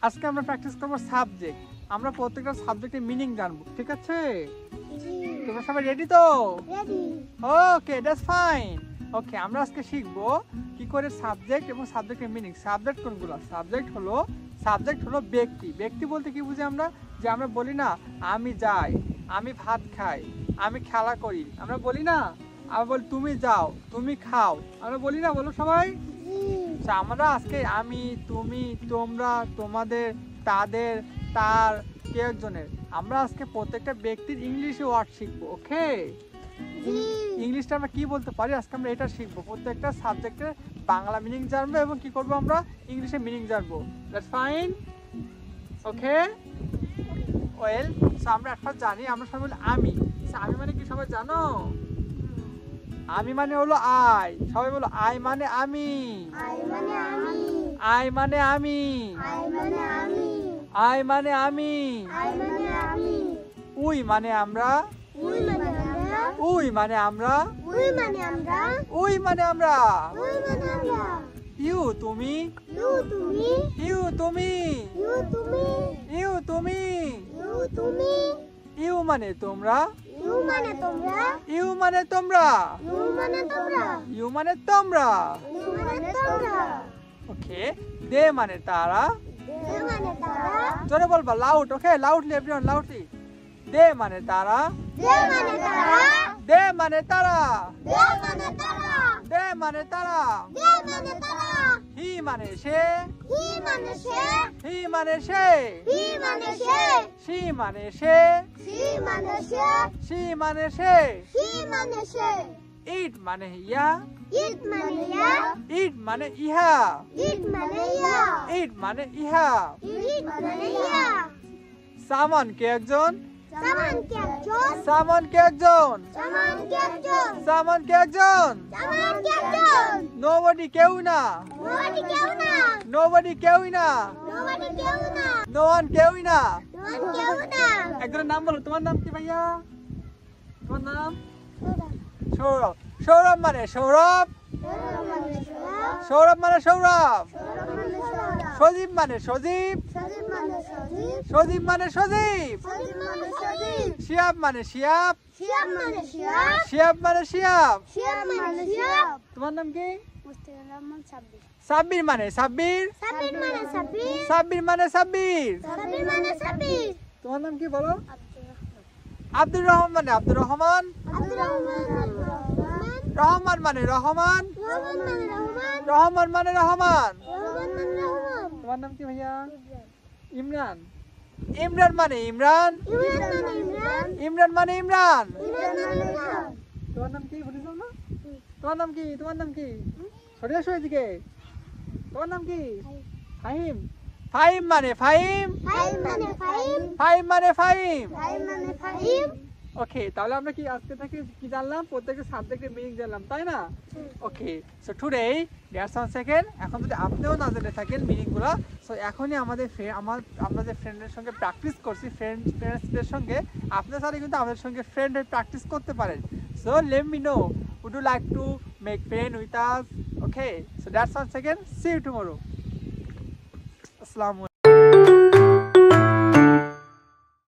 আজকে আমরা প্র্যাকটিস করব সাবজেক্ট। আমরা প্রত্যেকটা সাবজেক্টের মিনিং জানবো, ঠিক আছে? তোমরা সবাই রেডি তো? Ready. Okay, that's fine. Okay, আমরা আজকে শিখবো কি করে সাবজেক্ট এবং সাবজেক্টের মিনিং। সাবজেক্ট কোনগুলো? সাবজেক্ট হলো ব্যক্তি। ব্যক্তি বলতে কি বুঝি আমরা? যে আমরা বলি না আমি যাই, আমি ভাত খাই, আমি খেলা করি, আমরা বলি না? আমরা বলি তুমি যাও, তুমি খাও, আমরা বলি না? বলো সবাই। আমরা আজকে আমি, তুমি, তোমরা, তোমাদের, তাদের, তার, কে একজনের, আমরা আজকে প্রত্যেকটা ব্যক্তির ইংলিশে ওয়ার্ড শিখবো। ওকে, ইংলিশটা আমরা কি বলতে পারি আজকে আমরা এটা শিখবো। প্রত্যেকটা সাবজেক্টের বাংলা মিনিং জানবো এবং কি করবো আমরা ইংলিশে মিনিং জানবো। That's fine. Okay, well, so আমরা একটা জানি, আমরা সবাই বলি আমি। আমি মানে কি সবাই জানো? আমি মানে হলো আই। সবাই বলো আই মানে আমি। আই মানে আমি। আই মানে আমি। আই মানে আমি। আই মানে আমি। আই মানে আমি। উই মানে আমরা। উই মানে আমরা। উই মানে আমরা। উই মানে আমরা। উই মানে আমরা। উই মানে আমরা। ইউ তুমি। ইউ তুমি। ইউ তুমি। ইউ তুমি। ইউ তুমি। ইউ তুমি। ইউ মানে তোমরা। ইউ মানে তোমরা। ইউ মানে তোমরা। ইউ মানে তোমরা। ইউ মানে তোমরা। ইউ মানে তোমরা। ওকে, দে মানে তারা। দে মানে তারা। জোরে বলবা, লাউড। ওকে, লাউডলি এভরিওয়ান, লাউডলি। দে মানে তারা। দে মানে তারা। দে মানে তারা। দে মানে তারা। দে মানে তারা। দে মানে তারা। হি মানে সে। হি মানে সে। হি মানে সে। হি মানে সে। সি মানে সে। সি মানে সে। সি মানে সে। সি মানে সে। ইট মানে ইয়া। ইট মানে ইয়া। ইট মানে ইহা। ইট মানে ইয়া। ইট মানে ইহা। ইট মানে ইয়া। সামান কে একজন। সামান কে একজন। সামান কে একজন। সামান কে একজন। সামান কে একজন। সামান কে একজন। নোবডি কেউ না। নোবডি কেউ না। নোবডি কেউই না। নোবডি কেউ না। নো ওয়ান কেউই না। নোয়ান কেউ না। একজনের নাম বলো। তোমার নাম কি ভাইয়া? তোমার নাম? সৌরভ। সৌরভ মানে সৌরভ। সৌরভ মানে সৌরভ। সৌরভ মানে সৌরভ। সৌরভ মানে সৌরভ। সজীব মানে সজীব। সজীব মানে সজীব। সজীব মানে সজীব। সজীব মানে সজীব। শিয়াব মানে শিয়াব। শিয়াব মানে শিয়াব। শিয়াব মানে শিয়াব। শিয়াব মানে শিয়াব। তোমার নাম কি? মুস্তাফিজুর রহমান সাব্বির। সাব্বির মানে সাব্বির। সাব্বির মানে সাব্বির। সাব্বির মানে সাব্বির। সাব্বির মানে সাব্বির। তোমার নাম কি বলো? আব্দুর রহমান। আব্দুর রহমান মানে আব্দুর রহমান। আব্দুর রহমান। রহমান মানে রহমান। রহমান মানে রহমান। রহমান মানে রহমান। রহমান মানে রহমান। তোমার নাম কি ভাইয়া? ইমরান। ইমরান মানে ইমরান। ইমরান মানে ইমরান। ইমরান মানে ইমরান। ইমরান মানে ইমরান। তোমার নাম কি বলিস না? তোমার নাম কি? তোমার নাম কি? সরে আসো এদিকে। তোমার নাম কি? ফাহিম। ফাহিম মানে ফাহিম। ফাহিম মানে ফাহিম। ফাহিম মানে ফাহিম। ফাহিম মানে ফাহিম। ওকে, তাহলে আমরা কি আজকে থেকে কি জানলাম? প্রত্যেকটা সাবজেক্টের মিনিং জানলাম, তাই না? Okay, so today that's one second. এখন যদি আপনিও না জেনে থাকেন মিনিংগুলো, সো এখনই আমরা যে ফ্রেন্ডের সঙ্গে প্র্যাকটিস করছি, ফ্রেন্ডসদের সঙ্গে, আপনার সাথে কিন্তু আমাদের সঙ্গে ফ্রেন্ড হয়ে প্র্যাকটিস করতে পারেন। So let me know, would you like to make friend with us? Okay, so that's one second. See you tomorrow. আসসালামু আলাইকুম।